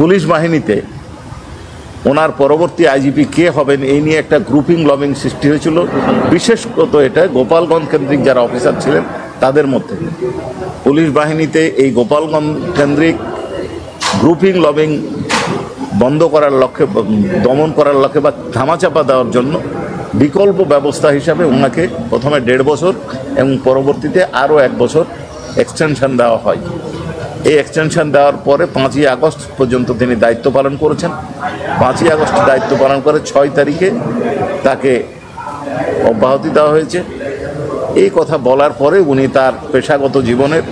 Police বাহিনীতে ওনার পরবর্তী IGP কে হবেন এই নিয়ে একটা গ্রুপিং লবিং সৃষ্টি হয়েছিল, বিশেষত এটা গোপালগঞ্জ কেন্দ্রিক যারা অফিসার ছিলেন তাদের মধ্যে। পুলিশ বাহিনীতে এই গোপালগঞ্জ কেন্দ্রিক গ্রুপিং লবিং বন্ধ করার লক্ষ্যে, দমন করার লক্ষ্যে বা ধামাচাপা দেওয়ার জন্য বিকল্প ব্যবস্থা হিসাবে ওনাকে প্রথমে 1.5 বছর এবং পরবর্তীতে আরও 1 বছর এক্সটেনশন দেওয়া হয়। এই এক্সটেনশন দেওয়ার পরে 5ই আগস্ট পর্যন্ত তিনি দায়িত্ব পালন করেছেন। 5ই আগস্ট দায়িত্ব পালন করে 6 তারিখে তাকে অব্যাহতি দেওয়া হয়েছে। এই কথা বলার পরে উনি তার পেশাগত জীবনের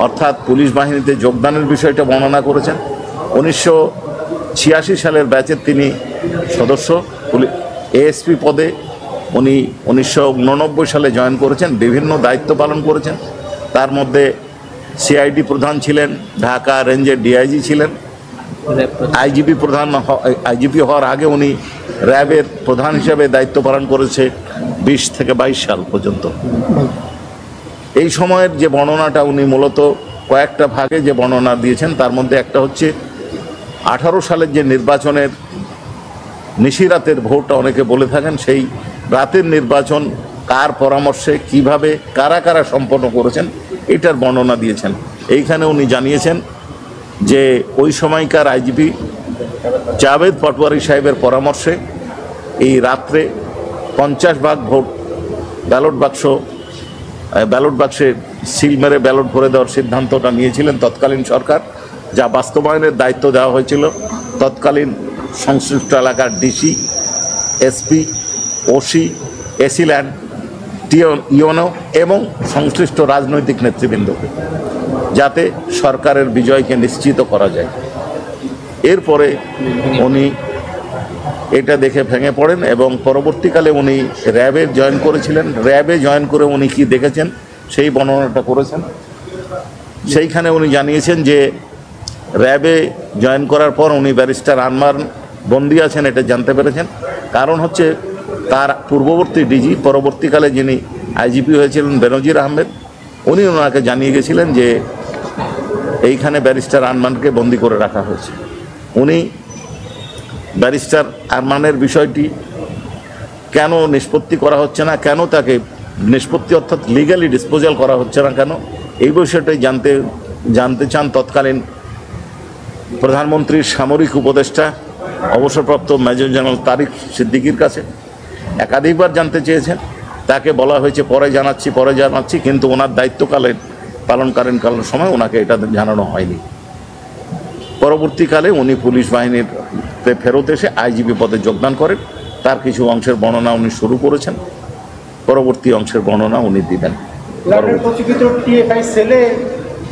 অর্থাৎ পুলিশ বাহিনীতে যোগদানের বিষয়টা বর্ণনা করেছেন। 1986 সালের ব্যাচের তিনি সদস্য। এএসপি পদে উনি 1989 সালে জয়েন করেছেন, বিভিন্ন দায়িত্ব পালন করেছেন। তার মধ্যে সিআইডি প্রধান ছিলেন, ঢাকা রেঞ্জের ডিআইজি ছিলেন, আইজিপি হওয়ার আগে উনি র্যাবের প্রধান হিসেবে দায়িত্ব পালন করেছে 20 থেকে 22 সাল পর্যন্ত। এই সময়ের যে বর্ণনাটা উনি মূলত কয়েকটা ভাগে যে বর্ণনা দিয়েছেন, তার মধ্যে একটা হচ্ছে 18 সালের যে নির্বাচনের নিশিরাতের ভোটটা অনেকে বলে থাকেন, সেই রাতের নির্বাচন কার পরামর্শে কিভাবে কারা কারা সম্পন্ন করেছেন এটার বর্ণনা দিয়েছেন। এইখানে উনি জানিয়েছেন যে ওই সময়কার আইজিপি জাভেদ পাটোয়ারি সাহেবের পরামর্শে এই রাত্রে 50 ভাগ ভোট ব্যালট বাক্সে সিল মেরে ব্যালট ভরে দেওয়ার সিদ্ধান্তটা নিয়েছিলেন তৎকালীন সরকার, যা বাস্তবায়নের দায়িত্ব দেওয়া হয়েছিল তৎকালীন সংশ্লিষ্ট এলাকার DC, SP, OC, AC land, UNO এবং সংশ্লিষ্ট রাজনৈতিক নেতৃবৃন্দকে, যাতে সরকারের বিজয়কে নিশ্চিত করা যায়। এরপরে উনি এটা দেখে ভেঙে পড়েন এবং পরবর্তীকালে উনি র্যাবে জয়েন করেছিলেন। র্যাবে জয়েন করে উনি কি দেখেছেন সেই বর্ণনাটা করেছেন। সেইখানে উনি জানিয়েছেন যে র্যাবে জয়েন করার পর উনি ব্যারিস্টার আনমান বন্দী আছেন এটা জানতে পেরেছেন। কারণ হচ্ছে তার পূর্ববর্তী ডিজি, পরবর্তীকালে যিনি আইজিপি হয়েছিলেন বেনজির আহমেদ, উনি ওনাকে জানিয়ে গেছিলেন যে এইখানে ব্যারিস্টার আনমানকে বন্দি করে রাখা হয়েছে। উনি ব্যারিস্টার আরমানের বিষয়টি কেন নিষ্পত্তি করা হচ্ছে না, কেন তাকে নিষ্পত্তি অর্থাৎ লিগালি ডিসপোজাল করা হচ্ছে না কেন, এই বিষয়টাই জানতে চান তৎকালীন প্রধানমন্ত্রীর সামরিক উপদেষ্টা অবসরপ্রাপ্ত মেজর জেনারেল তারিক সিদ্দিকীর কাছে। একাধিকবার জানতে চেয়েছেন, তাকে বলা হয়েছে পরে জানাচ্ছি, কিন্তু ওনার দায়িত্বকালের পালনকালীন সময় ওনাকে এটা জানানো হয়নি। পরবর্তীকালে উনি পুলিশ বাহিনীতে ফেরত এসে আইজিপি পদে যোগদান করেন। তার কিছু অংশের বর্ণনা উনি শুরু করেছেন, পরবর্তী অংশের বর্ণনা উনি দিবেন।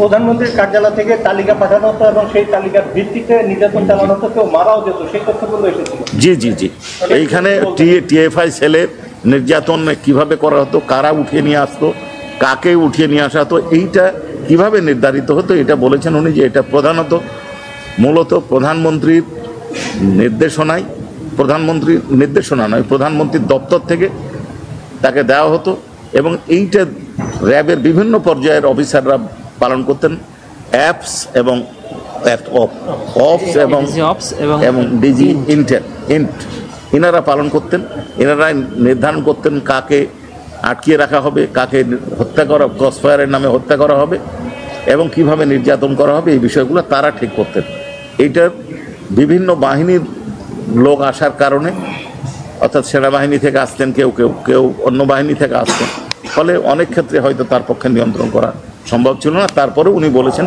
প্রধানমন্ত্রীর কার্যালয় থেকে তালিকা পাঠানো হতো এবং সেই তালিকার ভিত্তিতে নির্যাতন চালানো হতো, কেউ মারাও যেত, সেই তথ্যগুলো এসেছিল। জি এইখানে টিএফআই সেলের নির্যাতন কিভাবে করা হতো, কারা উঠিয়ে নিয়ে আসতো, কাকে উঠিয়ে নিয়ে আসা হতো, এইটা কিভাবে নির্ধারিত হতো এটা বলেছেন উনি যে এটা মূলত প্রধানমন্ত্রীর নির্দেশনা নয়, প্রধানমন্ত্রীর দপ্তর থেকে তাকে দেওয়া হতো এবং এইটা র্যাবের বিভিন্ন পর্যায়ের অফিসাররা পালন করতেন। অ্যাপস এবং ডিজি ইন্ট এনারা পালন করতেন। এনারাই নির্ধারণ করতেন কাকে আটকিয়ে রাখা হবে, কাকে হত্যা করা, ক্রসফায়ারের নামে হত্যা করা হবে এবং কিভাবে নির্যাতন করা হবে, এই বিষয়গুলো তারা ঠিক করতেন। এইটার বিভিন্ন বাহিনীর লোক আসার কারণে, অর্থাৎ সেনাবাহিনী থেকে আসতেন কেউ অন্য বাহিনী থেকে আসতেন, ফলে অনেক ক্ষেত্রে হয়তো তার পক্ষে নিয়ন্ত্রণ করা সম্ভব ছিল না। তারপরে উনি বলেছেন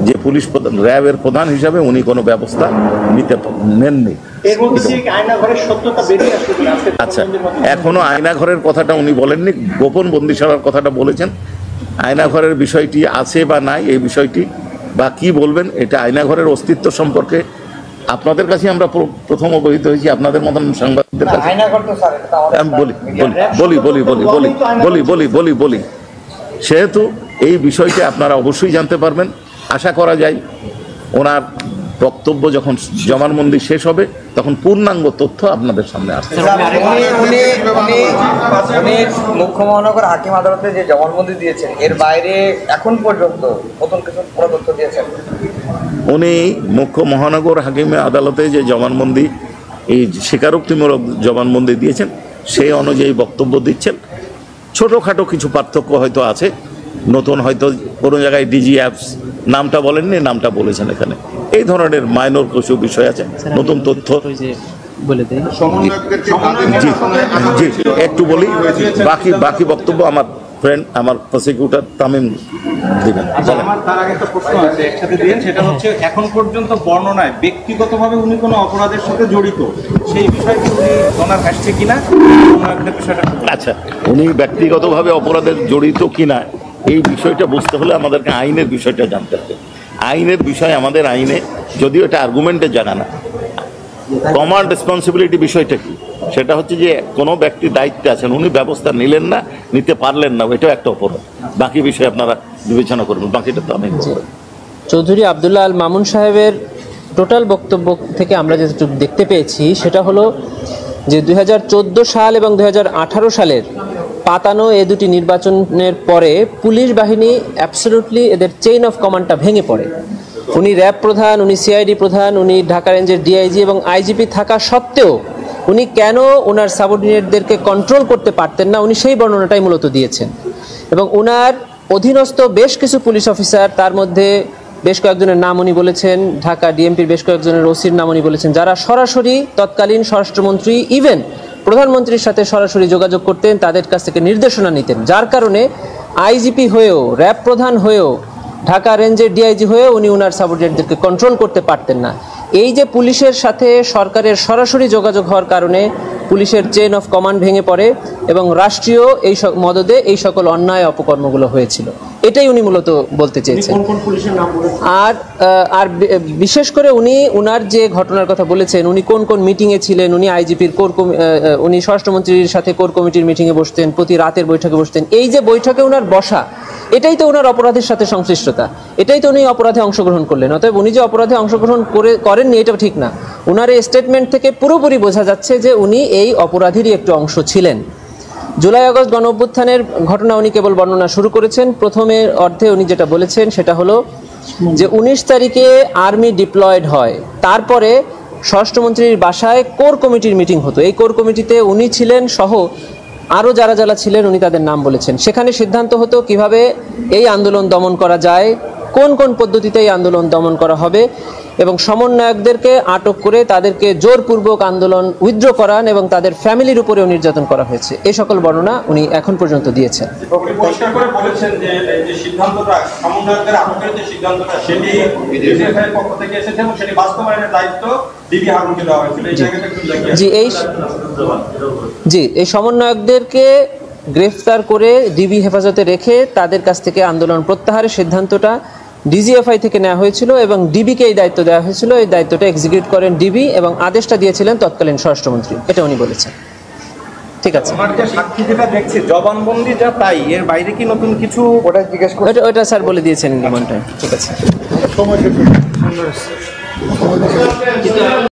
যে পুলিশ প্রধান, র্যাবের প্রধান হিসাবে উনি কোনো ব্যবস্থা নেননি। আচ্ছা, এখনো আয়নাঘরের কথাটা উনি বলেননি, গোপন বন্দিশালার কথাটা বলেছেন। আয়নাঘরের বিষয়টি আছে বা নাই এই বিষয়টি বা কি বলবেন, এটা আয়নাঘরের অস্তিত্ব সম্পর্কে আপনাদের কাছে আমরা প্রথম অবহিত হয়েছি, আপনাদের মতন সাংবাদিকদের কাছে। বলি সেহেতু এই বিষয়টি আপনারা অবশ্যই জানতে পারবেন। আশা করা যায় ওনার বক্তব্য যখন জবানবন্দি শেষ হবে তখন তখন পূর্ণাঙ্গ তথ্য আপনাদের সামনে আসবে। মুখ্য মহানগর হাকিম আদালতে যে জবানবন্দি দিয়েছেন এর বাইরে এখন পর্যন্ত নতুন কিছু কোনো তথ্য দিয়েছেন? উনি মুখ্য মহানগর হাকিমে আদালতে যে জবানবন্দি, এই স্বীকারোক্তিমূলক জবানবন্দি দিয়েছেন সেই অনুযায়ী বক্তব্য দিচ্ছেন। ছোটোখাটো কিছু পার্থক্য হয়তো আছে, নতুন হয়তো কোনো জায়গায় ডিজি অ্যাপস নামটা বলেননি, নামটা বলেছেন এখানে, এই ধরনের মাইনর কিছু বিষয় আছে। নতুন তথ্য জি একটু বলি, বাকি বক্তব্য আমার ফ্রেন্ড, আমার প্রসিকিউটর তামিম দিবেন। আমার তার আগে একটা প্রশ্ন আছে, একসাথে দিয়েন। সেটা হচ্ছে এখন পর্যন্ত বর্ণনায় ব্যক্তিগতভাবে উনি কোনো অপরাধের সাথে জড়িত সেই বিষয়টি উনি ওনার আসছে কিনা, বিষয়টা। আচ্ছা, উনি ব্যক্তিগতভাবে অপরাধে জড়িত কিনা এই বিষয়টা বুঝতে হলে আমাদেরকে আইনের বিষয়টা জানতে হবে। আইনের বিষয় আমাদের আইনে, যদিও এটা আর্গুমেন্টে জানা না, কমান্ড রেসপন্সিবিলিটি বিষয়টা কি, সেটা হচ্ছে যে কোনো ব্যক্তি দায়িত্বে আছেন, উনি ব্যবস্থা নিলেন না, নিতে পারলেন না, এটাও একটা অপরাধ। বাকি বিষয় আপনারা বিবেচনা করবেন, বাকিটা তো আমি। চৌধুরী আবদুল্লাহ আল মামুন সাহেবের টোটাল বক্তব্য থেকে আমরা যেটুকু দেখতে পেয়েছি সেটা হলো যে 2014 সাল এবং 2018 সালের পাতানো এ দুটি নির্বাচনের পরে পুলিশ বাহিনী অ্যাবসলিউটলি এদের চেইন অফ কমান্ডটা ভেঙে পড়ে। উনি র্যাব প্রধান, উনি সিআইডি প্রধান, উনি ঢাকা রেঞ্জের ডিআইজি এবং আইজিপি থাকা সত্ত্বেও উনি কেন ওনার সাবঅর্ডিনেটদেরকে কন্ট্রোল করতে পারতেন না, উনি সেই বর্ণনাটাই মূলত দিয়েছেন। এবং ওনার অধীনস্থ বেশ কিছু পুলিশ অফিসার, তার মধ্যে বেশ কয়েকজনের নাম উনি বলেছেন, ঢাকা ডিএমপির বেশ কয়েকজনের ওসির নাম উনি বলেছেন, যারা সরাসরি তৎকালীন স্বরাষ্ট্রমন্ত্রী ইভেন প্রধানমন্ত্রীর সাথে সরাসরি যোগাযোগ করতেন, তাদের কাছ থেকে নির্দেশনা নিতেন, যার কারণে আইজিপি হয়েও, র্যাব প্রধান হয়েও, ঢাকা রেঞ্জের ডিআইজি হয়েও উনি ওনার সাবঅর্ডিনেটদেরকে কন্ট্রোল করতে পারতেন না। এই যে পুলিশের সাথে সরকারের সরাসরি যোগাযোগ হওয়ার কারণে পুলিশের চেইন অফ কমান্ড ভেঙে পড়ে এবং রাষ্ট্রীয় এই মদদে এই সকল অন্যায় অপকর্মগুলো হয়েছিল, এটাই উনি মূলত বলতে চেয়েছেন। আর বিশেষ করে উনি ওনার যে ঘটনার কথা বলেছেন, উনি কোন কোন মিটিংয়ে ছিলেন, উনি আইজিপির উনি স্বরাষ্ট্রমন্ত্রীর সাথে কোর কমিটির মিটিংয়ে বসতেন, প্রতি রাতের বৈঠকে বসতেন, এই যে বৈঠকে ওনার বসা, এটাই তো ওনার অপরাধের সাথে সংশ্লিষ্টতা, এটাই তো উনি অপরাধে অংশগ্রহণ করলেন। অতএব উনি যে অপরাধে অংশগ্রহণ করেননি এটা ঠিক না। ওনার এই স্টেটমেন্ট থেকে পুরোপুরি বোঝা যাচ্ছে যে উনি এই অপরাধেরই একটু অংশ ছিলেন। জুলাই আগস্ট গণ অভ্যুত্থানের ঘটনা উনি কেবল বর্ণনা শুরু করেছেন। প্রথমের অর্ধে উনি যেটা বলেছেন সেটা হলো যে 19 তারিখে আর্মি ডিপ্লয়েড হয়, তারপরে স্বরাষ্ট্রমন্ত্রীর বাসায় কোর কমিটির মিটিং হতো, এই কোর কমিটিতে উনি ছিলেন সহ আরও যারা যারা ছিলেন উনি তাদের নাম বলেছেন। সেখানে সিদ্ধান্ত হতো কিভাবে এই আন্দোলন দমন করা যায়, কোন কোন পদ্ধতিতে এই আন্দোলন দমন করা হবে, এবং সমন্বয়কদেরকে আটক করে তাদেরকে জোরপূর্বক আন্দোলন উইথড্র করান এবং তাদের ফ্যামিলির উপরেও নির্যাতন করা হয়েছে। এই সকল বর্ণনা উনি এখন পর্যন্ত দিয়েছেন। পরিষ্কার করে বলেছেন যে যে সিদ্ধান্তটা, সমন্বয়কদের আটকের যে সিদ্ধান্তটা, সেটি ডিজিএফআই পক্ষ থেকে এসেছে এবং সেটি বাস্তবায়নের দায়িত্ব ডিবি হারুনকে দেওয়া হয়েছিল। এই জায়গাটা একটু জি এই সমন্বয়কদেরকে গ্রেফতার করে ডিবি হেফাজতে রেখে তাদের কাছ থেকে আন্দোলন প্রত্যাহারের সিদ্ধান্তটা ডিজিএফআই থেকে নেওয়া হয়েছিল এবং ডিবিকে এই দায়িত্ব দেওয়া হয়েছিল। এই দায়িত্বটা এক্সিকিউট করেন ডিবি এবং আদেশটা দিয়েছিলেন তৎকালীন স্বরাষ্ট্রমন্ত্রী, এটা উনি বলেছেন। ঠিক আছে, আমার যে সাক্ষী যেটা দেখছি জবানবন্দি যা, তাই এর বাইরে কি নতুন কিছু ওটা জিজ্ঞেস করে ওটা স্যার বলে দিয়েছেন ইন টাইম। ঠিক আছে।